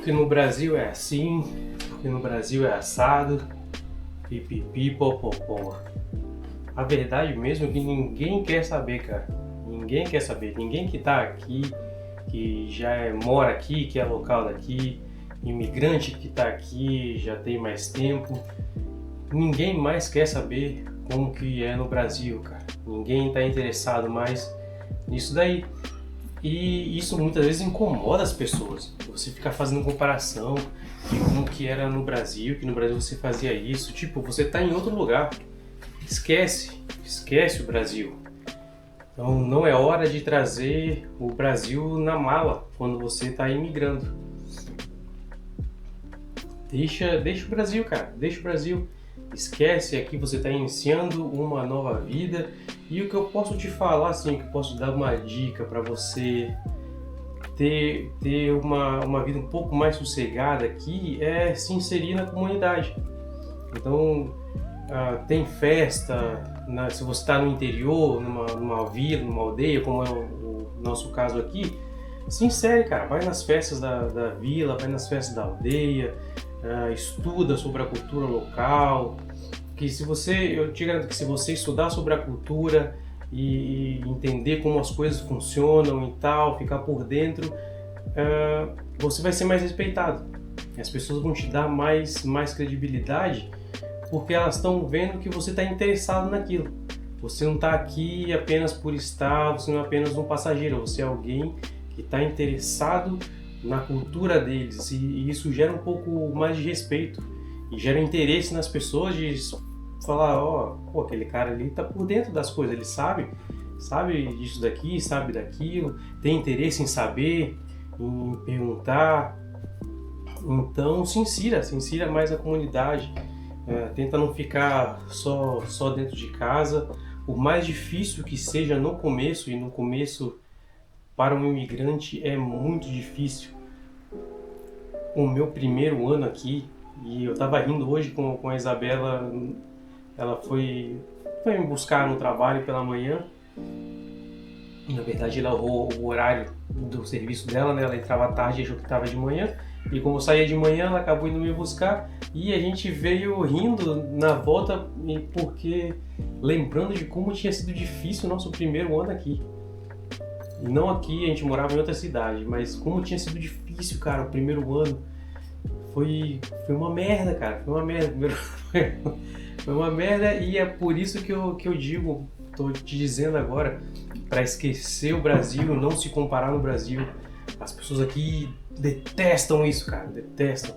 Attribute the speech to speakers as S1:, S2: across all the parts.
S1: porque no Brasil é assim, porque no Brasil é assado, pipipi, popopó. A verdade mesmo é que ninguém quer saber, cara. Ninguém quer saber. Ninguém que tá aqui, que mora aqui, que é local daqui, imigrante que tá aqui, já tem mais tempo. Ninguém mais quer saber como que é no Brasil, cara. Ninguém tá interessado mais nisso daí. E isso muitas vezes incomoda as pessoas. Você ficar fazendo comparação de como que era no Brasil, que no Brasil você fazia isso. Tipo, você tá em outro lugar. Esquece o Brasil. Então não é hora de trazer o Brasil na mala quando você está imigrando. Deixa o Brasil, cara. Deixa o Brasil. Esquece, aqui você está iniciando uma nova vida. E o que eu posso te falar, assim, que eu posso dar uma dica para você ter uma vida um pouco mais sossegada aqui, é se inserir na comunidade. Então, tem festa, se você está no interior, numa vila, numa aldeia, como é o nosso caso aqui, se insere, cara. Vai nas festas da vila, vai nas festas da aldeia, estuda sobre a cultura local. Eu te garanto que se você estudar sobre a cultura e entender como as coisas funcionam e tal, ficar por dentro, você vai ser mais respeitado. As pessoas vão te dar mais credibilidade, porque elas estão vendo que você está interessado naquilo. Você não está aqui apenas por estar, você não é apenas um passageiro, você é alguém que está interessado na cultura deles, e isso gera um pouco mais de respeito e gera interesse nas pessoas de falar, aquele cara ali está por dentro das coisas, ele sabe disso daqui, sabe daquilo, tem interesse em saber, em perguntar. Então se insira mais a comunidade. Tenta não ficar só dentro de casa, por mais difícil que seja no começo, e no começo para um imigrante é muito difícil. O meu primeiro ano aqui, e eu estava rindo hoje com a Isabela, ela foi me buscar no trabalho pela manhã. Na verdade, ela errou o horário do serviço dela, né? Ela entrava à tarde e achou que estava de manhã. E como eu saía de manhã, ela acabou indo me buscar. E a gente veio rindo na volta, porque lembrando de como tinha sido difícil o nosso primeiro ano aqui. E não aqui, a gente morava em outra cidade, mas como tinha sido difícil, cara, o primeiro ano. Foi uma merda, cara. Foi uma merda. Foi uma merda, e é por isso que eu digo, tô te dizendo agora, para esquecer o Brasil, não se comparar no Brasil. As pessoas aqui detestam isso, cara, detestam.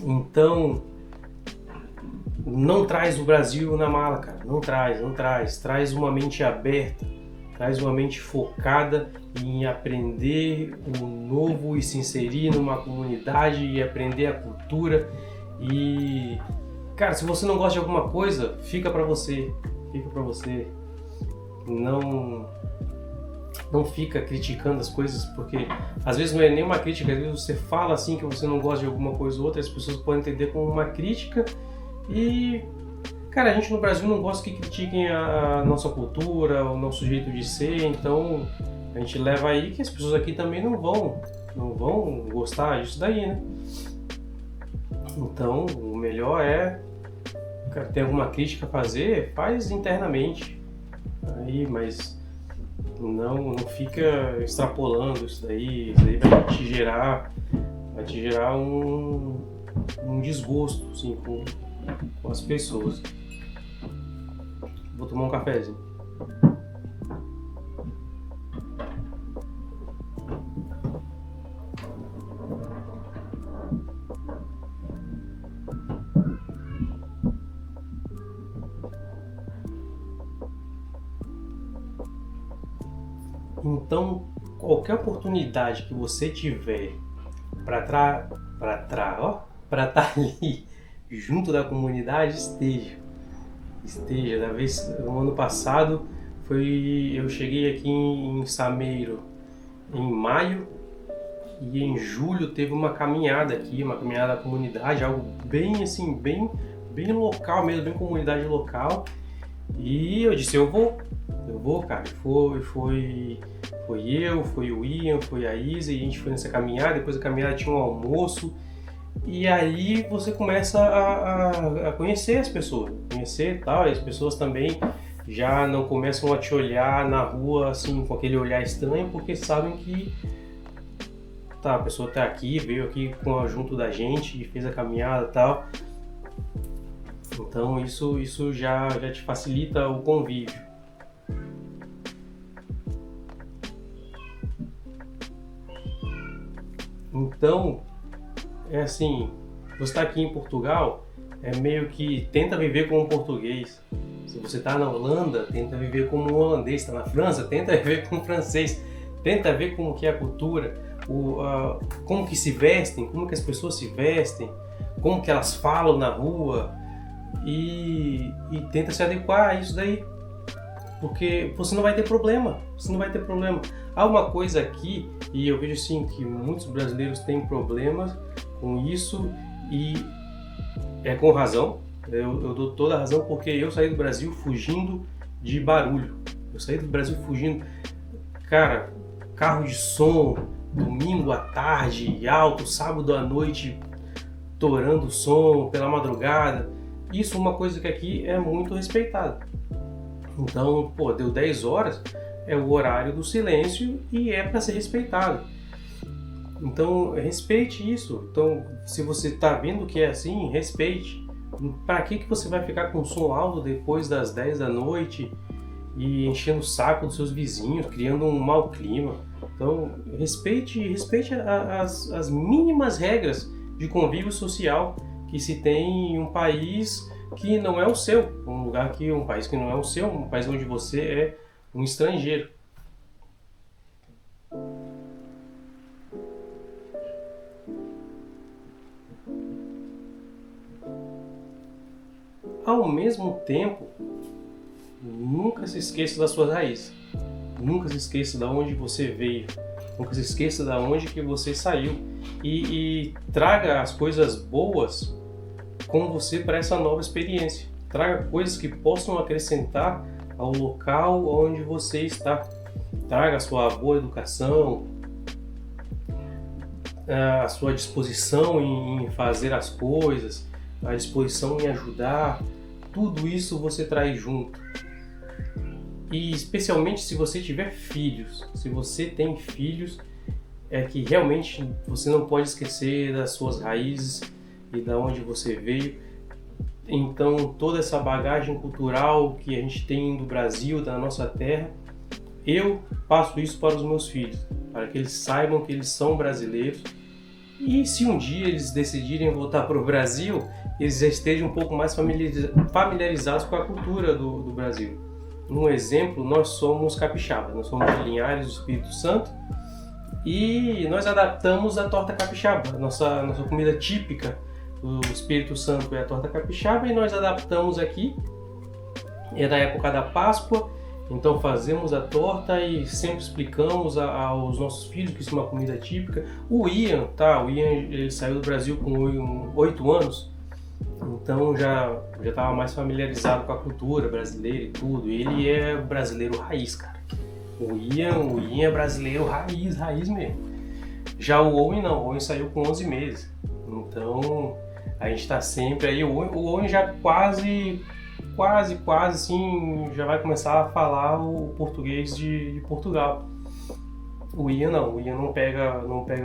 S1: Então, não traz o Brasil na mala, cara, não traz. Traz uma mente aberta, traz uma mente focada em aprender o novo e se inserir numa comunidade e aprender a cultura. E, cara, se você não gosta de alguma coisa, fica pra você. Não fica criticando as coisas, porque às vezes não é nem uma crítica, às vezes você fala assim que você não gosta de alguma coisa ou outra, as pessoas podem entender como uma crítica. E, cara, a gente no Brasil não gosta que critiquem a nossa cultura, o nosso jeito de ser, então a gente leva aí que as pessoas aqui também não vão gostar disso daí, né? Então, o melhor é, cara, tem alguma crítica a fazer, faz internamente aí, mas não fica extrapolando isso daí vai te gerar um desgosto, assim, com as pessoas. Vou tomar um cafezinho. Então, qualquer oportunidade que você tiver para estar ali junto da comunidade, esteja. No ano passado, eu cheguei aqui em Sameiro em maio, e em julho teve uma caminhada aqui, uma caminhada da comunidade, algo bem assim, bem local mesmo, bem comunidade local. E eu disse, eu vou, cara. Foi Foi eu, foi o Ian, foi a Isa, e a gente foi nessa caminhada. Depois da caminhada tinha um almoço. E aí você começa a conhecer as pessoas, conhecer e tal, e as pessoas também já não começam a te olhar na rua assim com aquele olhar estranho, porque sabem que tá, a pessoa tá aqui, veio aqui junto da gente e fez a caminhada e tal. Então isso já te facilita o convívio. Então, é assim, você está aqui em Portugal, é meio que tenta viver como um português. Se você está na Holanda, tenta viver como um holandês. Está na França, tenta viver como um francês. Tenta ver como que é a cultura, como que se vestem, como que as pessoas se vestem, como que elas falam na rua e tenta se adequar a isso daí. Porque você não vai ter problema, Há uma coisa aqui, e eu vejo assim que muitos brasileiros têm problemas com isso e é com razão. Eu dou toda a razão porque eu saí do Brasil fugindo de barulho. Eu saí do Brasil fugindo, cara, carro de som, domingo à tarde, alto, sábado à noite, torando o som pela madrugada. Isso é uma coisa que aqui é muito respeitada. Então, deu 10 horas, é o horário do silêncio e é para ser respeitado. Então, respeite isso. Então, se você está vendo que é assim, respeite. Para que você vai ficar com som alto depois das 10 da noite e enchendo o saco dos seus vizinhos, criando um mau clima? Então, respeite as mínimas regras de convívio social que se tem em um país que não é o seu, um país que não é o seu, um país onde você é um estrangeiro. Ao mesmo tempo, nunca se esqueça das suas raízes. Nunca se esqueça de onde você veio. Nunca se esqueça de onde que você saiu. E traga as coisas boas com você para essa nova experiência. Traga coisas que possam acrescentar ao local onde você está. Traga a sua boa educação, a sua disposição em fazer as coisas, a disposição em ajudar. Tudo isso você traz junto. E especialmente se você tiver filhos. Se você tem filhos, é que realmente você não pode esquecer das suas raízes e da onde você veio. Então toda essa bagagem cultural que a gente tem do Brasil, da nossa terra, eu passo isso para os meus filhos, para que eles saibam que eles são brasileiros. E se um dia eles decidirem voltar para o Brasil, eles já estejam um pouco mais familiarizados com a cultura do Brasil. Um exemplo, nós somos capixabas, nós somos de Linhares do Espírito Santo e nós adaptamos a torta capixaba, nossa comida típica do Espírito Santo é a torta capixaba e nós adaptamos aqui, é da época da Páscoa, então fazemos a torta e sempre explicamos aos nossos filhos que isso é uma comida típica. O Ian ele saiu do Brasil com 8 anos, então já estava mais familiarizado com a cultura brasileira e tudo. Ele é brasileiro raiz, cara. O Ian é brasileiro raiz mesmo. Já o Owen não, o Owen saiu com 11 meses. Então a gente está sempre aí. O Owen já quase assim, já vai começar a falar o português de Portugal. O Ian não pega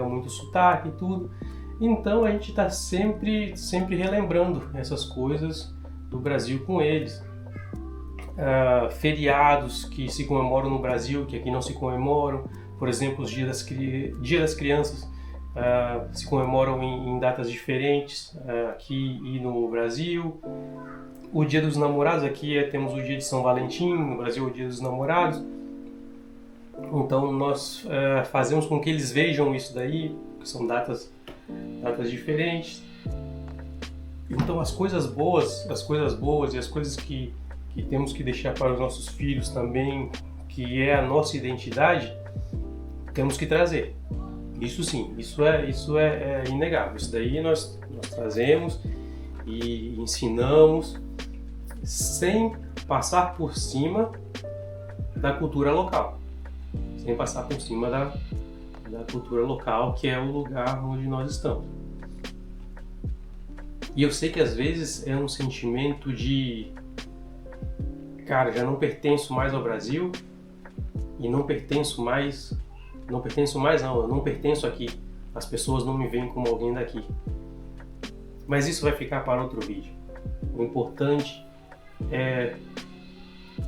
S1: muito sotaque e tudo. Então a gente está sempre relembrando essas coisas do Brasil com eles. Feriados que se comemoram no Brasil, que aqui não se comemoram. Por exemplo, os Dia das Crianças se comemoram em datas diferentes aqui e no Brasil. O Dia dos Namorados, aqui temos o Dia de São Valentim, no Brasil é o Dia dos Namorados. Então nós fazemos com que eles vejam isso daí, que são datas diferentes. Então as coisas boas e as coisas que temos que deixar para os nossos filhos também, que é a nossa identidade, temos que trazer. Isso sim, isso é inegável. Isso daí nós trazemos e ensinamos sem passar por cima da cultura local. sem passar por cima da cultura local, que é o lugar onde nós estamos. E eu sei que às vezes é um sentimento de, cara, já não pertenço mais ao Brasil e eu não pertenço aqui. As pessoas não me veem como alguém daqui. Mas isso vai ficar para outro vídeo. O importante é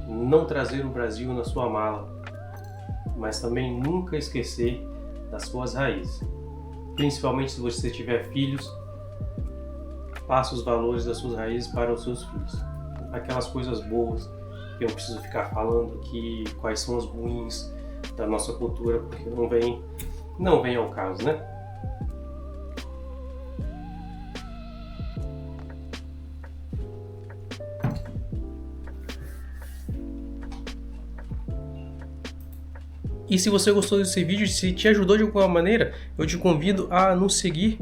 S1: não trazer o Brasil na sua mala, mas também nunca esquecer das suas raízes. Principalmente se você tiver filhos, passe os valores das suas raízes para os seus filhos. Aquelas coisas boas que eu não preciso ficar falando aqui, quais são as ruins da nossa cultura, porque não vem ao caso, né? E se você gostou desse vídeo, se te ajudou de alguma maneira, eu te convido a nos seguir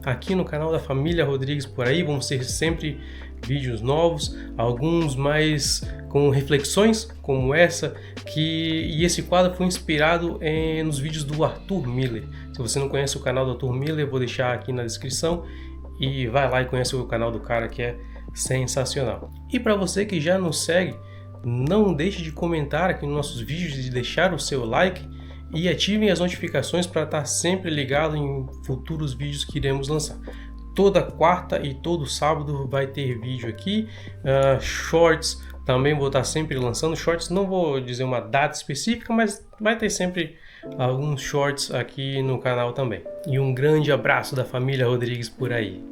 S1: aqui no canal da Família Rodrigues por aí. Vão ser sempre vídeos novos, alguns mais com reflexões como essa, e esse quadro foi inspirado nos vídeos do Arthur Miller. Se você não conhece o canal do Arthur Miller, eu vou deixar aqui na descrição e vai lá e conhece o canal do cara, que é sensacional. E para você que já nos segue, não deixe de comentar aqui nos nossos vídeos, de deixar o seu like e ativem as notificações para estar sempre ligado em futuros vídeos que iremos lançar. Toda quarta e todo sábado vai ter vídeo aqui, shorts também vou estar sempre lançando shorts, não vou dizer uma data específica, mas vai ter sempre alguns shorts aqui no canal também. E um grande abraço da Família Rodrigues por aí.